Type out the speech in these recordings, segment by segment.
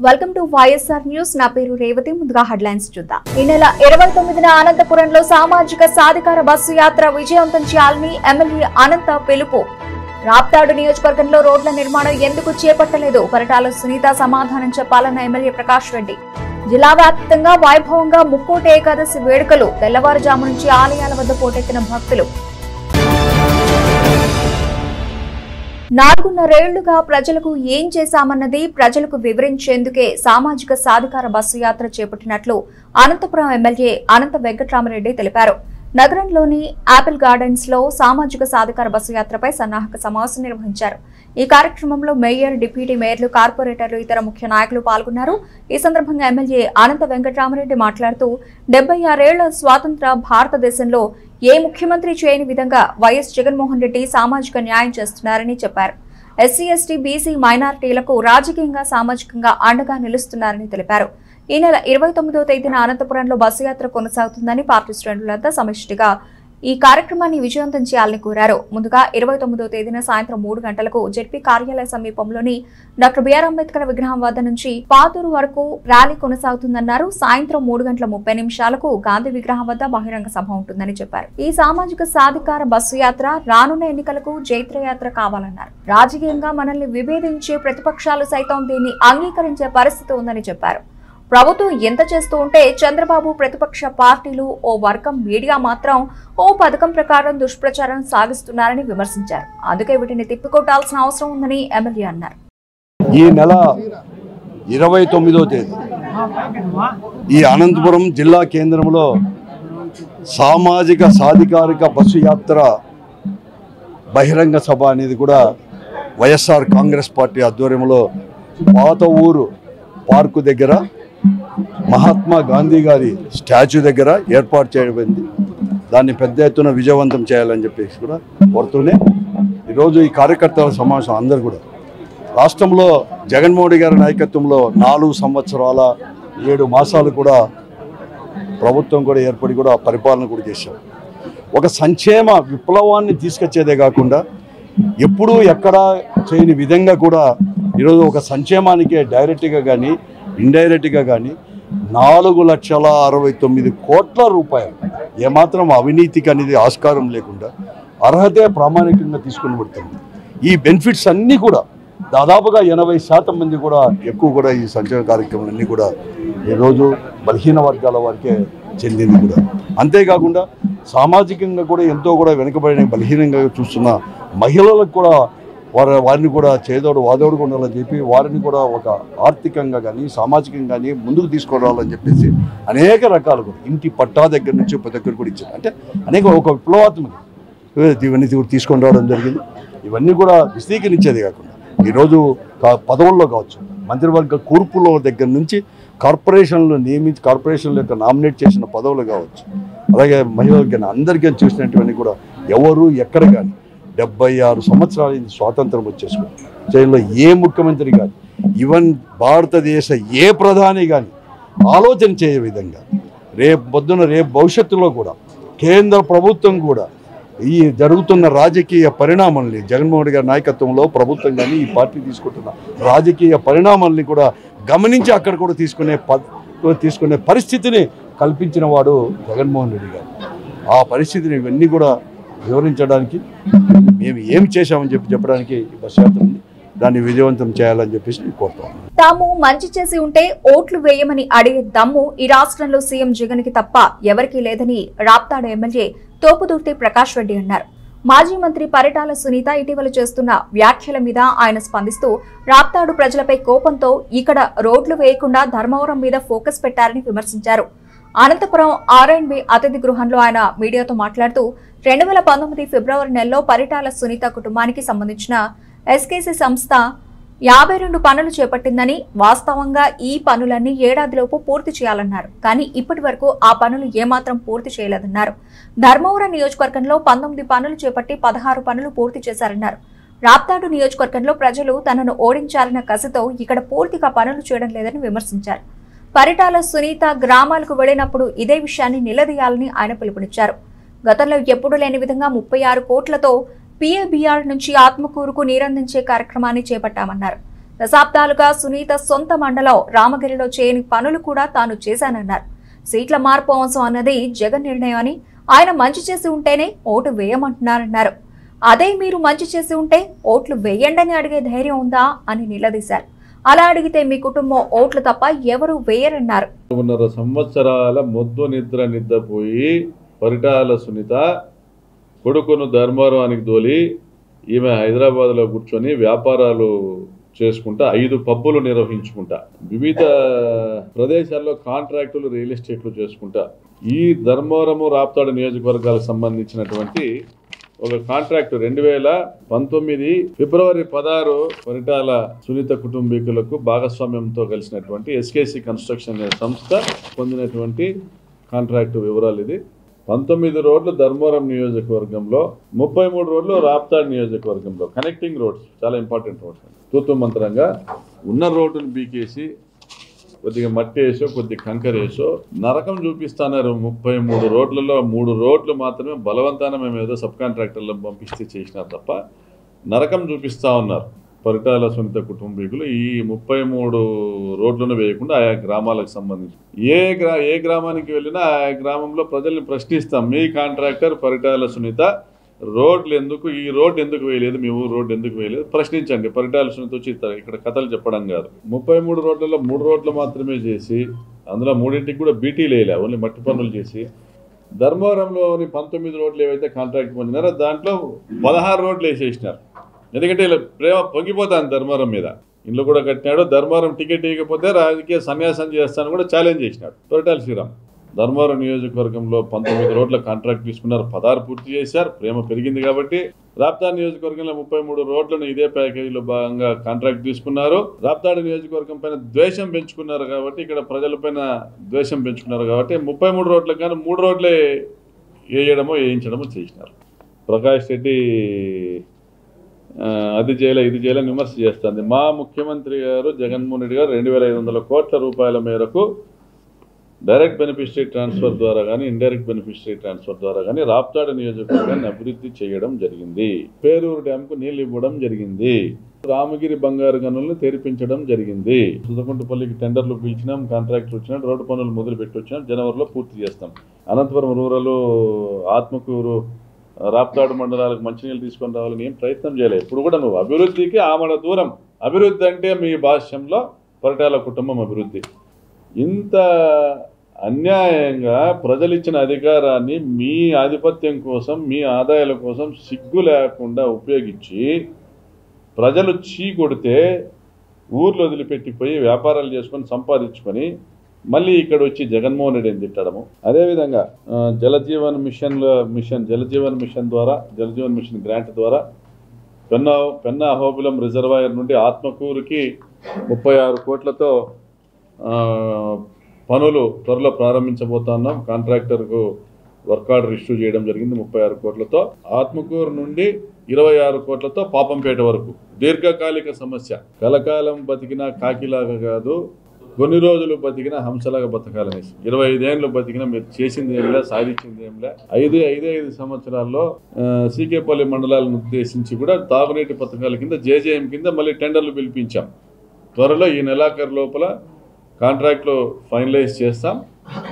Welcome to YSR news. నా పేరు రేవతి. ముందుగా హెడ్లైన్స్ చూద్దాం. ఈ నెల 29న అనంతపురంలో సామాజిక సాధికార బస్సు యాత్ర విజయవంతం చేయాలని ఎమ్మెల్యే అనంత పిలుపు. రాప్తాడు నియోజకవర్గంలో రోడ్ల నిర్మాణం ఎందుకు చేపట్టలేదు? పరిటాల సునీత సమాధానం చెప్పాలన్న ఎమ్మెల్యే ప్రకాష్ రెడ్డి. జిల్లా వ్యాప్తంగా వైభవంగా ముక్కోటి ఏకాదశి వేడుకలు. తెల్లవారుజాము నుంచి ఆలయాల వద్ద పోటెత్తిన భక్తులు. 4.5 ఏళ్లుగా ప్రజలకు ఏం చేశామన్నది ప్రజలకు వివరించేందుకే సామాజిక సాధికార బస్సు యాత్ర చేపట్టినట్లు అనంతపురం ఎమ్మెల్యే అనంత వెంకట్రామరెడ్డి తెలిపారు. నగరంలోని ఆపిల్ గార్డెన్స్ లో సామాజిక సాధికార బస్సు యాత్రపై సన్నాహక సమావేశం నిర్వహించారు. ఈ కార్యక్రమంలో మేయర్, డిప్యూటీ మేయర్లు, కార్పొరేటర్లు, ఇతర ముఖ్య నాయకులు పాల్గొన్నారు. ఈ సందర్భంగా ఎమ్మెల్యే అనంత వెంకట్రామరెడ్డి మాట్లాడుతూ 76 ఏళ్ల స్వాతంత్ర భారతదేశంలో ఏ ముఖ్యమంత్రి చేయని విధంగా వైఎస్ జగన్మోహన్ రెడ్డి సామాజిక న్యాయం చేస్తున్నారని చెప్పారు. ఎస్సీ, ఎస్టీ, బీసీ, మైనారిటీలకు రాజకీయంగా, సామాజికంగా అండగా నిలుస్తున్నారని తెలిపారు. ఈ నెల 29వ తేదీన అనంతపురంలో బస్సు యాత్ర కొనసాగుతుందని పార్టీ శ్రేణులంతా సమిష్టిగా ఈ కార్యక్రమాన్ని విజయవంతం చేయాలని కోరారు. ముందుగా 29వ తేదీన సాయంత్రం 3 గంటలకు జెడ్పీ కార్యాలయ సమీపంలోని డాక్టర్ బిఆర్ అంబేద్కర్ విగ్రహం వద్ద నుంచి పాతూరు వరకు ర్యాలీ కొనసాగుతుందన్నారు. సాయంత్రం 3:30 గాంధీ విగ్రహం వద్ద బహిరంగ సభ ఉంటుందని చెప్పారు. ఈ సామాజిక సాధికార బస్సు యాత్ర రానున్న ఎన్నికలకు జైత్రయాత్ర కావాలన్నారు. రాజకీయంగా మనల్ని విభేదించే ప్రతిపక్షాలు సైతం దీన్ని అంగీకరించే పరిస్థితి ఉందని చెప్పారు. ప్రభుత్వం ఎంత చేస్తూ ఉంటే చంద్రబాబు, ప్రతిపక్ష పార్టీలు, ఓ వర్గం మీడియా మాత్రం ఓ పథకం ప్రకారం దుష్ప్రచారం సాగిస్తున్నారని విమర్శించారు. అందుకే వీటిని తిప్పికొట్టాల్సిన అవసరం ఉందని ఎమ్మెల్యే అన్నారు. ఈ నెల 29వ తేదీ ఈ అనంతపురం జిల్లా కేంద్రంలో సామాజిక సాధికారిక బస్సు యాత్ర బహిరంగ సభ అనేది కూడా వైఎస్ఆర్ కాంగ్రెస్ పార్టీ ఆధ్వర్యంలో పాత ఊరు పార్కు దగ్గర మహాత్మా గాంధీ గారి స్టాచ్యూ దగ్గర ఏర్పాటు చేయబడింది. దాన్ని పెద్ద ఎత్తున విజయవంతం చేయాలని చెప్పేసి కూడా కోరుతూనే ఈరోజు ఈ కార్యకర్తల సమావేశం అందరూ కూడా రాష్ట్రంలో జగన్మోహన్ గారి నాయకత్వంలో 4 సంవత్సరాల 7 మాసాలు కూడా ప్రభుత్వం కూడా ఏర్పడి కూడా పరిపాలన కూడా చేశాం. ఒక సంక్షేమ విప్లవాన్ని తీసుకొచ్చేదే కాకుండా ఎప్పుడూ ఎక్కడా చేయని విధంగా కూడా ఈరోజు ఒక సంక్షేమానికే డైరెక్ట్గా కానీ ఇండైరెక్ట్గా కానీ 4,69 కోట్ల రూపాయలు ఏమాత్రం అవినీతికి అనేది ఆస్కారం లేకుండా అర్హతే ప్రామాణికంగా తీసుకుని పడుతుంది. ఈ బెనిఫిట్స్ అన్నీ కూడా దాదాపుగా 80% మంది కూడా ఎక్కువ కూడా ఈ సంక్షేమ కార్యక్రమాలన్నీ కూడా ఈరోజు బలహీన వర్గాల వారికే చెందింది కూడా. అంతేకాకుండా సామాజికంగా కూడా ఎంతో కూడా వెనుకబడిన బలహీనంగా చూస్తున్న మహిళలకు కూడా వారిని కూడా చేదోడు వాదోడు ఉండాలని చెప్పి వారిని కూడా ఒక ఆర్థికంగా కానీ సామాజికంగా కానీ ముందుకు తీసుకురావాలని చెప్పేసి అనేక రకాలు కూడా ఇంటి పట్టా దగ్గర నుంచి ప్రతి ఒక్కరు కూడా ఇచ్చారు. అంటే అనేక ఒక విప్లవాత్మక ఇవన్నీ తీసుకొని రావడం జరిగింది. ఇవన్నీ కూడా విశదీకరించేది కాకుండా ఈరోజు పదవుల్లో కావచ్చు, మంత్రివర్గ కూర్పులో దగ్గర నుంచి కార్పొరేషన్లు నియమించి కార్పొరేషన్ల యొక్క నామినేట్ చేసిన పదవులు కావచ్చు, అలాగే మహిళలకి అందరికీ చూసినటువంటి కూడా ఎవరు ఎక్కడ కానీ 76 సంవత్సరాలు స్వాతంత్రం వచ్చేసుకుని జైల్లో ఏ ముఖ్యమంత్రి కానీ ఈవెన్ భారతదేశ ఏ ప్రధాని కానీ ఆలోచన చేయ విధంగా రేపు భవిష్యత్తులో కూడా కేంద్ర ప్రభుత్వం కూడా ఈ జరుగుతున్న రాజకీయ పరిణామాలని జగన్మోహన్ గారి నాయకత్వంలో ప్రభుత్వం కానీ ఈ పార్టీ తీసుకుంటున్న రాజకీయ పరిణామాలని కూడా గమనించి అక్కడ కూడా తీసుకునే పరిస్థితిని కల్పించిన వాడు జగన్మోహన్ రెడ్డి గారు. ఆ పరిస్థితిని ఇవన్నీ కూడా వివరించడానికి మేము ఏమి చేశామని చెప్పడానికి బస్ యాత్ర ఉంది. దాన్ని విజయవంతం చేయాలని చెప్పేసి కోరుతాం. తాము మంచి చేసి ఉంటే ఓట్లు వేయమని అడిగే దమ్ము ఈ రాష్ట్రంలో సీఎం జగన్ కి తప్ప ఎవరికీ లేదని రాప్తాడు ఎమ్మెల్యే తోపుదుర్తి ప్రకాష్ రెడ్డి అన్నారు. మాజీ మంత్రి పరిటాల సునీత ఇటీవల చేస్తున్న వ్యాఖ్యల మీద ఆయన స్పందిస్తూ రాప్తాడు ప్రజలపై కోపంతో ఇక్కడ రోడ్లు వేయకుండా ధర్మవరం మీద ఫోకస్ పెట్టారని విమర్శించారు. అనంతపురం ఆర్ఎండ్బి అతిథి గృహంలో ఆయన మీడియాతో మాట్లాడుతూ 2019 ఫిబ్రవరి నెలలో పరిటాల సునీత కుటుంబానికి సంబంధించిన ఎస్కేసీ సంస్థ 52 పనులు చేపట్టిందని, వాస్తవంగా ఈ పనులన్నీ ఏడాదిలోపు పూర్తి చేయాలన్నారు. కానీ ఇప్పటి వరకు ఆ పనులు ఏమాత్రం పూర్తి చేయలేదన్నారు. ధర్మవరం నియోజకవర్గంలో 19 పనులు చేపట్టి 16 పనులు పూర్తి చేశారన్నారు. రాప్తాడు నియోజకవర్గంలో ప్రజలు తనను ఓడించాలన్న కసితో ఇక్కడ పూర్తిగా పనులు చేయడం లేదని విమర్శించారు. పరిటాల సునీత గ్రామాలకు వెళ్లినప్పుడు ఇదే విషయాన్ని నిలదీయాలని ఆయన పిలుపునిచ్చారు. గతంలో ఎప్పుడూ లేని విధంగా 36 కోట్లతో PABR నుంచి ఆత్మకూరుకు నీరందించే కార్యక్రమాన్ని చేపట్టామన్నారు. దశాబ్దాలుగా సునీత సొంత మండలం రామగిరిలో చేయని పనులు కూడా తాను చేశానన్నారు. సీట్ల మార్పు అంశం అన్నది జగన్ నిర్ణయం అని, ఆయన మంచి చేసి ఉంటేనే ఓటు వేయమంటున్నారన్నారు. అదే మీరు మంచి చేసి ఉంటే ఓట్లు వేయండని అడిగే ధైర్యం ఉందా అని నిలదీశారు. అలా అడిగితే మీ కుటుంబం ఓట్లు తప్ప ఎవరు వేయరన్నారు. 1.5 సంవత్సరాల మొద్దు నిద్రపోయి పరిటాల సునీత కొడుకును ధర్మవరానికి దోలి ఈమె హైదరాబాద్లో కూర్చొని వ్యాపారాలు చేసుకుంటా 5 పబ్బులు నిర్వహించుకుంటా వివిధ ప్రదేశాల్లో కాంట్రాక్టులు రియల్ ఎస్టేట్లు చేసుకుంటా ఈ ధర్మవరము రాప్తాడు నియోజకవర్గాలకు సంబంధించినటువంటి ఒక కాంట్రాక్టు 2019 ఫిబ్రవరి 16 పరిటాల సునీత కుటుంబీకులకు భాగస్వామ్యంతో కలిసినటువంటి ఎస్కేసి కన్స్ట్రక్షన్ అనే సంస్థ పొందినటువంటి కాంట్రాక్టు వివరాలు. ఇది 19 రోడ్లు ధర్మవరం నియోజకవర్గంలో, 33 రోడ్లు రాప్తాడు నియోజకవర్గంలో. కనెక్టింగ్ రోడ్స్, చాలా ఇంపార్టెంట్ రోడ్స్. తూతు మంత్రంగా ఉన్న రోడ్డును బీకేసి కొద్దిగా మట్టి వేసో కొద్ది కంకర వేసో నరకం చూపిస్తున్నారు. 33 రోడ్లలో 3 రోడ్లు మాత్రమే బలవంతాన మేము ఏదో సబ్ కాంట్రాక్టర్లను పంపిస్తే చేసినారు తప్ప నరకం చూపిస్తూ ఉన్నారు పరిటాల సునీత కుటుంబీకులు. ఈ 33 రోడ్లను వేయకుండా ఆయా గ్రామాలకు సంబంధించి ఏ గ్రామానికి వెళ్ళినా ఆ గ్రామంలో ప్రజల్ని ప్రశ్నిస్తాం. మీ కాంట్రాక్టర్ పరిటాల సునీత రోడ్లు ఎందుకు, ఈ రోడ్డు ఎందుకు వేయలేదు, మీ ఊరు రోడ్డు ఎందుకు వేయలేదు ప్రశ్నించండి. పరిటాల సునీత వచ్చి ఇక్కడ కథలు చెప్పడం కాదు. 33 రోడ్లలో 3 రోడ్లు మాత్రమే చేసి అందులో 3ంటికి కూడా బీటీలు వేయలే, ఓన్లీ మట్టి పనులు చేసి ధర్మవరంలోని 19 రోడ్లు ఏవైతే కాంట్రాక్ట్ పొందినారో దాంట్లో 16 రోడ్లు వేసేసినారు. ఎందుకంటే ఇలా ప్రేమ పొంగిపోతాను ధర్మవరం మీద. ఇల్లు కూడా కట్టినాడు. ధర్మవరం టికెట్ ఇవ్వకపోతే రాజకీయ సన్యాసం చేస్తాను కూడా ఛాలెంజ్ చేసినాడు పరిటాల శ్రీరామ్. ధర్మవరం నియోజకవర్గంలో 19 రోడ్ల కాంట్రాక్ట్ తీసుకున్నారు, 16 పూర్తి చేశారు. ప్రేమ పెరిగింది కాబట్టి రాప్తాడు నియోజకవర్గంలో 33 రోడ్లను ఇదే ప్యాకేజీలో భాగంగా కాంట్రాక్ట్ తీసుకున్నారు. రాప్తాడు నియోజకవర్గం పైన ద్వేషం పెంచుకున్నారు కాబట్టి, ఇక్కడ ప్రజల పైన ద్వేషం పెంచుకున్నారు కాబట్టి 33 రోడ్లకు కానీ 3 రోడ్లే వేయడమో వేయించడమో చేసినారు. ప్రకాష్ రెడ్డి అది చేయలే ఇది చేయలే విమర్శ చేస్తుంది. మా ముఖ్యమంత్రి గారు జగన్మోహన్ రెడ్డి గారు 2,500 కోట్ల రూపాయల మేరకు డైరెక్ట్ బెనిఫిషరీ ట్రాన్స్ఫర్ ద్వారా కానీ ఇండైరెక్ట్ బెనిఫిషరీ ట్రాన్స్ఫర్ ద్వారా కానీ రాప్తాడు నియోజకవర్గాన్ని అభివృద్ధి చేయడం జరిగింది. పేరూరు డ్యాంకు నీళ్లు ఇవ్వడం జరిగింది. రామగిరి బంగారు గనులను తెరిపించడం జరిగింది. సుధకుంటపల్లికి టెండర్లు పిలిచినాం, కాంట్రాక్ట్లు వచ్చినాం, రోడ్డు పనులు మొదలు పెట్టి వచ్చినాం. జనవరిలో పూర్తి చేస్తాం. అనంతపురం రూరల్, ఆత్మకూరు, రాప్తాడు మండలాలకు మంచినీళ్ళు తీసుకొని రావాలని ఏం ప్రయత్నం చేయలేదు. ఇప్పుడు కూడా నువ్వు అభివృద్ధికి ఆమడ దూరం. అభివృద్ధి అంటే మీ భాష్యంలో పరిటాల కుటుంబం అభివృద్ధి. ఇంత అన్యాయంగా ప్రజలు ఇచ్చిన అధికారాన్ని మీ ఆధిపత్యం కోసం, మీ ఆదాయాల కోసం సిగ్గు లేకుండా ఉపయోగించి ప్రజలు చీ కొడితే ఊర్లు వదిలిపెట్టిపోయి వ్యాపారాలు చేసుకొని సంపాదించుకొని మళ్ళీ ఇక్కడ వచ్చి జగన్మోహన్ రెడ్డిని తిట్టడము. అదేవిధంగా జలజీవన్ మిషన్ ద్వారా, జలజీవన్ మిషన్ గ్రాంట్ ద్వారా పెన్నా అహోబిలం రిజర్వాయర్ నుండి ఆత్మకూరుకి 36 కోట్లతో పనులు త్వరలో ప్రారంభించబోతున్నాం. కాంట్రాక్టర్కు వర్క్ ఆర్డర్ ఇష్యూ చేయడం జరిగింది 36 కోట్లతో. ఆత్మకూరు నుండి 26 కోట్లతో పాపంపేట వరకు. దీర్ఘకాలిక సమస్య. కలకాలం బతికిన కాకిలాగా కాదు, కొన్ని రోజులు బతికిన హంసలాగా బతకాలనేసి. 25 ఏళ్ళు బతికిన మీరు చేసింది ఏంలే, సాధించింది ఏంలే. 5 సంవత్సరాల్లో సీకేపల్లి మండలాలను ఉద్దేశించి కూడా తాగునీటి పథకాల కింద జేజేఎం కింద మళ్ళీ టెండర్లు పిలిపించాం. త్వరలో ఈ నెలాఖరు లోపల కాంట్రాక్ట్లు ఫైనలైజ్ చేస్తాం.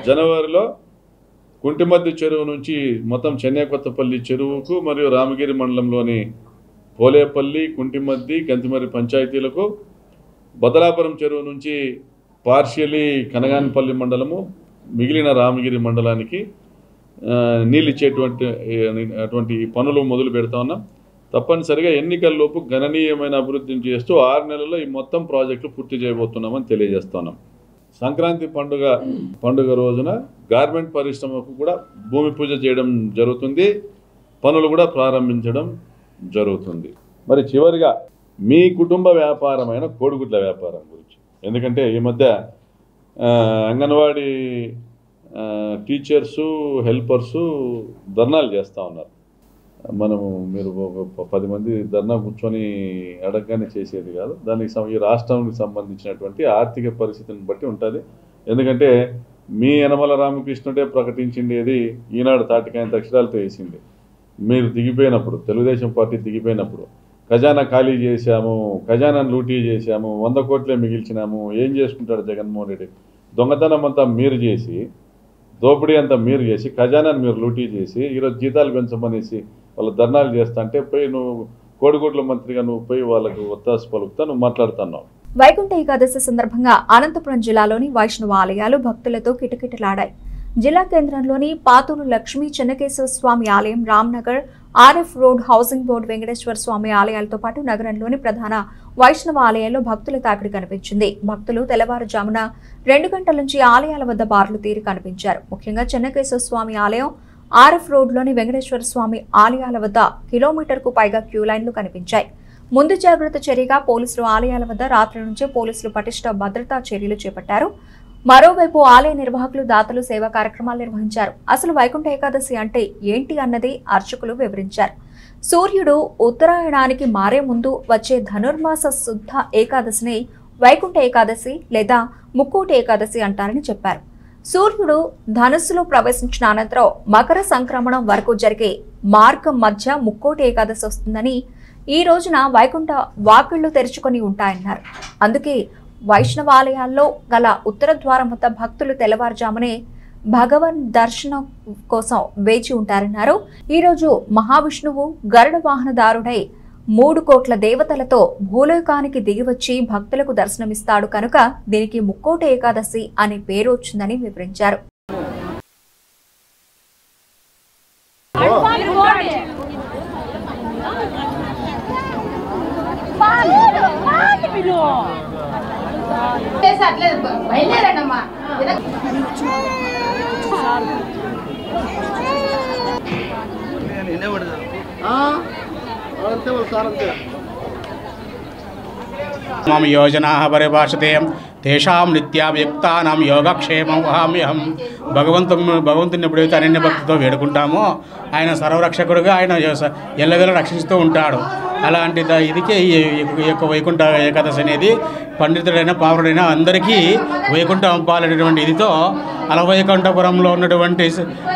జనవరిలో కుంటిమద్ది చెరువు నుంచి మొత్తం చెన్నై కొత్తపల్లి చెరువుకు మరియు రామగిరి మండలంలోని పోలేపల్లి, కుంటిమద్ది, గంతిమర్రి పంచాయతీలకు, బదలాపురం చెరువు నుంచి పార్షియలీ కనగానపల్లి మండలము, మిగిలిన రామగిరి మండలానికి నీళ్ళు ఇచ్చేటువంటి పనులు మొదలు పెడతా ఉన్నాం. తప్పనిసరిగా ఎన్నికల్లోపు గణనీయమైన అభివృద్ధిని చేస్తూ 6 నెలల్లో ఈ మొత్తం ప్రాజెక్టులు పూర్తి చేయబోతున్నామని తెలియజేస్తున్నాం. సంక్రాంతి పండుగ రోజున గార్మెంట్ పరిశ్రమకు కూడా భూమి పూజ చేయడం జరుగుతుంది, పనులు కూడా ప్రారంభించడం జరుగుతుంది. మరి చివరిగా మీ కుటుంబ వ్యాపారమైన కోడిగుడ్ల వ్యాపారం గురించి, ఎందుకంటే ఈ మధ్య అంగన్వాడీ టీచర్సు, హెల్పర్సు ధర్నాలు చేస్తూ ఉన్నారు. మీరు 10 మంది ధర్నా కూర్చొని అడగగానే చేసేది కాదు. దానికి ఈ రాష్ట్రానికి సంబంధించినటువంటి ఆర్థిక పరిస్థితిని బట్టి ఉంటుంది. ఎందుకంటే మీ యనమల రామకృష్ణుడే ప్రకటించిండేది ఈనాడు తాటికాయంత అక్షరాలతో వేసింది. మీరు దిగిపోయినప్పుడు, తెలుగుదేశం పార్టీ దిగిపోయినప్పుడు ఖజానా ఖాళీ చేశాము, ఖజానాను లూటీ చేశాము, 100 కోట్లే మిగిల్చినాము, ఏం చేసుకుంటాడు జగన్మోహన్ రెడ్డి? దొంగతనం అంతా మీరు చేసి, దోపిడీ అంతా మీరు చేసి, ఖజానాను మీరు లూటీ చేసి, ఈరోజు జీతాలు పెంచమనేసి వాళ్ళు ధర్నాలు చేస్తా అంటే పోయి నువ్వు కోడిగుడ్ల మంత్రిగా నువ్వు పోయి వాళ్ళకు ఒత్తాసు పలుకుతా నువ్వు మాట్లాడుతున్నావు. వైకుంఠ ఏకాదశి సందర్భంగా అనంతపురం జిల్లాలోని వైష్ణవ ఆలయాలు భక్తులతో కిటకిటలాడాయి. జిల్లా కేంద్రంలోని పాతూరు లక్ష్మీ చెన్నకేశ్వర స్వామి ఆలయం, Ramnagar, RF road, housing board Venkateshwara Swami ఆలయాలతో పాటు నగరంలోని ప్రధాన వైష్ణవ ఆలయాల్లో భక్తుల తాకిడి కనిపించింది. భక్తులు తెల్లవారుజామున 2 గంటల నుంచి ఆలయాల వద్ద బారులు తీరి కనిపించారు. ముఖ్యంగా చెన్నకేశ్వర స్వామి ఆలయం, ఆర్ఎఫ్ రోడ్లోని వెంకటేశ్వర స్వామి ఆలయాల వద్ద కిలోమీటర్కు పైగా క్యూ లైన్లు కనిపించాయి. ముందు జాగ్రత్త చర్యగా పోలీసులు ఆలయాల వద్ద రాత్రి నుంచే పోలీసులు పటిష్ట భద్రతా చర్యలు చేపట్టారు. మరోవైపు ఆలయ నిర్వాహకులు, దాతలు సేవా కార్యక్రమాలు నిర్వహించారు. అసలు వైకుంఠ ఏకాదశి అంటే ఏంటి అన్నది అర్చకులు వివరించారు. సూర్యుడు ఉత్తరాయణానికి మారే ముందు వచ్చే ధనుర్మాస శుద్ధ ఏకాదశిని వైకుంఠ ఏకాదశి లేదా ముక్కోటి ఏకాదశి అంటారని చెప్పారు. సూర్యుడు ధనుస్సులో ప్రవేశించిన అనంతరం మకర సంక్రమణం వరకు జరిగే మార్గం మధ్య ముక్కోటి ఏకాదశి వస్తుందని, ఈ రోజున వైకుంఠ వాకిళ్లు తెరుచుకొని ఉంటాయన్నారు. అందుకే వైష్ణవాలయాల్లో గల ఉత్తర ద్వారం వద్ద భక్తులు తెల్లవారుజామునే భగవన్ దర్శనం కోసం వేచి ఉంటారన్నారు. ఈరోజు మహావిష్ణువు గరుడ వాహనదారుడై 3 కోట్ల దేవతలతో భూలోకానికి దిగివచ్చి భక్తులకు దర్శనమిస్తాడు కనుక దీనికి ముక్కోటి ఏకాదశి అనే పేరు వచ్చిందని వివరించారు. मम योजना परिभाषते तेषां नित्यायुक्तानां योगक्षेमं वहाम्यहं. భగవంతుని ఎప్పుడైతే అనన్య భక్తితో వేడుకుంటామో ఆయన సర్వరక్షకుడుగా ఆయన ఎల్లవేళ రక్షిస్తూ ఉంటాడు. అలాంటి ఇదికే ఈ యొక్క వైకుంఠ ఏకాదశి అనేది పండితుడైన పావరుడైన అందరికీ వైకుంఠం పంపాలనేటువంటి ఇదితో అలవైకుంఠపురంలో ఉన్నటువంటి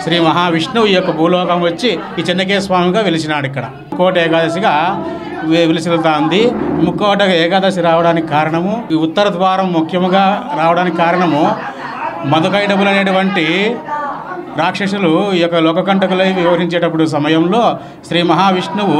శ్రీ మహావిష్ణువు ఈ యొక్క భూలోకం వచ్చి ఈ చెన్నకేశ్వర స్వామిగా వెలిసినాడు. ఇక్కడ ముక్కోటి ఏకాదశిగా వెలిసిల్తా ఉంది. ముక్కోట ఏకాదశి రావడానికి కారణము, ఈ ఉత్తర ద్వారం ముఖ్యంగా రావడానికి కారణము మధుకైటబులు అనేటువంటి రాక్షసులు ఈ యొక్క లోకకంటకులై వ్యవహరించేటప్పుడు సమయంలో శ్రీ మహావిష్ణువు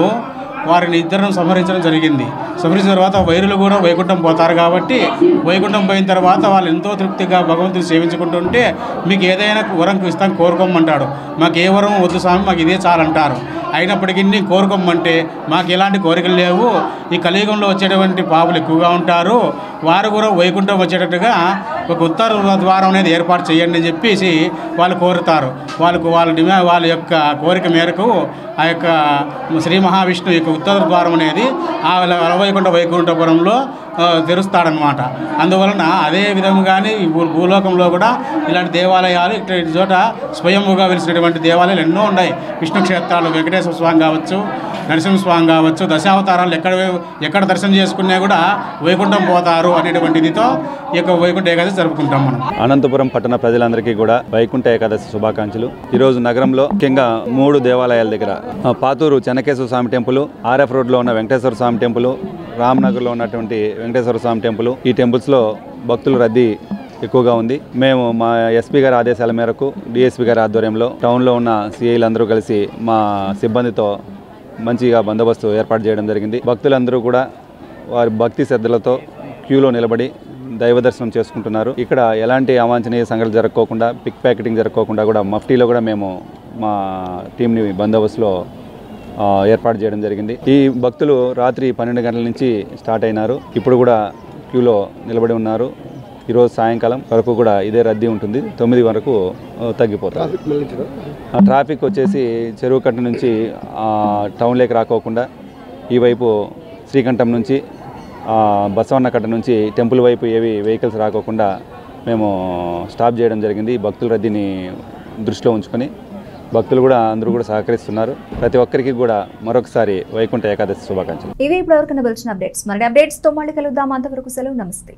వారిని ఇద్దరిని సంహరించడం జరిగింది. సంహరించిన తర్వాత వైరులు కూడా వైకుంఠం పోతారు కాబట్టి వైకుంఠం పోయిన తర్వాత వాళ్ళు ఎంతో తృప్తిగా భగవంతుని సేవించుకుంటుంటే మీకు ఏదైనా వరం ఇస్తాం కోరుకోమంటాడు. మాకు ఏ వరం వద్దు స్వామి, మాకు ఇదే చాలంటారు. అయినప్పటికీ కోరుకోమంటే మాకు ఎలాంటి కోరికలు లేవు, ఈ కలియుగంలో వచ్చేటువంటి పాపులు ఎక్కువగా ఉంటారు, వారు కూడా వైకుంఠం వచ్చేటట్టుగా ఒక ఉత్తర ద్వారం అనేది ఏర్పాటు చేయండి అని చెప్పేసి వాళ్ళు కోరుతారు. వాళ్ళ యొక్క కోరిక మేరకు ఆ యొక్క శ్రీ మహావిష్ణువు యొక్క ఉత్తర ద్వారం అనేది ఆ వైకుంఠపురంలో తెరుస్తాడనమాట. అందువలన అదే విధంగానే ఈ భూలోకంలో కూడా ఇలాంటి దేవాలయాలు ఇటు చోట స్వయంభూగా వెలిసినటువంటి దేవాలయాలు ఎన్నో ఉన్నాయి. విష్ణు క్షేత్రాలు, వెంకటేశ్వర స్వామి కావచ్చు, నరసింహస్వామి కావచ్చు, దశావతారాలు ఎక్కడ దర్శనం చేసుకున్నా కూడా వైకుంఠం పోతారు అనేటువంటి ఇదితో ఈ యొక్క వైకుంఠ ఏకాదశి జరుపుకుంటాం మనం. అనంతపురం పట్టణ ప్రజలందరికీ కూడా వైకుంఠ ఏకాదశి శుభాకాంక్షలు. ఈరోజు నగరంలో ముఖ్యంగా 3 దేవాలయాల దగ్గర పాతూరు చెన్నకేశ్వర స్వామి టెంపుల్, ఆర్ఎఫ్ రోడ్లో ఉన్న వెంకటేశ్వర స్వామి టెంపుల్, రామ్నగర్లో ఉన్నటువంటి వెంకటేశ్వర స్వామి టెంపుల్, ఈ టెంపుల్స్లో భక్తుల రద్దీ ఎక్కువగా ఉంది. మేము మా ఎస్పీ గారి ఆదేశాల మేరకు డిఎస్పీ గారి ఆధ్వర్యంలో టౌన్లో ఉన్న సిఐలందరూ కలిసి మా సిబ్బందితో మంచిగా బందోబస్తు ఏర్పాటు చేయడం జరిగింది. భక్తులందరూ కూడా వారి భక్తి శ్రద్ధలతో క్యూలో నిలబడి దైవ దర్శనం చేసుకుంటున్నారు. ఇక్కడ ఎలాంటి అవాంఛనీయ సంఘటనలు జరగకోకుండా, పిక్ ప్యాకెటింగ్ జరగకోకుండా కూడా మఫ్టీలో కూడా మేము మా టీంని బందోబస్తులో ఏర్పాటు చేయడం జరిగింది. ఈ భక్తులు రాత్రి 12 గంటల నుంచి స్టార్ట్ అయినారు. ఇప్పుడు కూడా క్యూలో నిలబడి ఉన్నారు. ఈరోజు సాయంకాలం వరకు కూడా ఇదే రద్దీ ఉంటుంది. 9 వరకు తగ్గిపోతారు. ట్రాఫిక్ వచ్చేసి చెరువు కట్ట నుంచి టౌన్లోకి రాకోకుండా ఈ వైపు శ్రీకంఠం నుంచి బసవన్న కట్ట నుంచి టెంపుల్ వైపు ఏవి వెహికల్స్ రాకోకుండా మేము స్టాప్ చేయడం జరిగింది. భక్తుల రద్దీని దృష్టిలో ఉంచుకొని భక్తులు కూడా అందరూ కూడా సహకరిస్తున్నారు. ప్రతి ఒక్కరికి కూడా మరొకసారి వైకుంఠ ఏకాదశి శుభాకాంక్షలు. ఇవి ఇప్పటివరకు నిలిచిన అప్డేట్స్. మరి అప్డేట్స్ తో మళ్ళీ కలుద్దాం. అంతవరకు సెలవు, నమస్తే.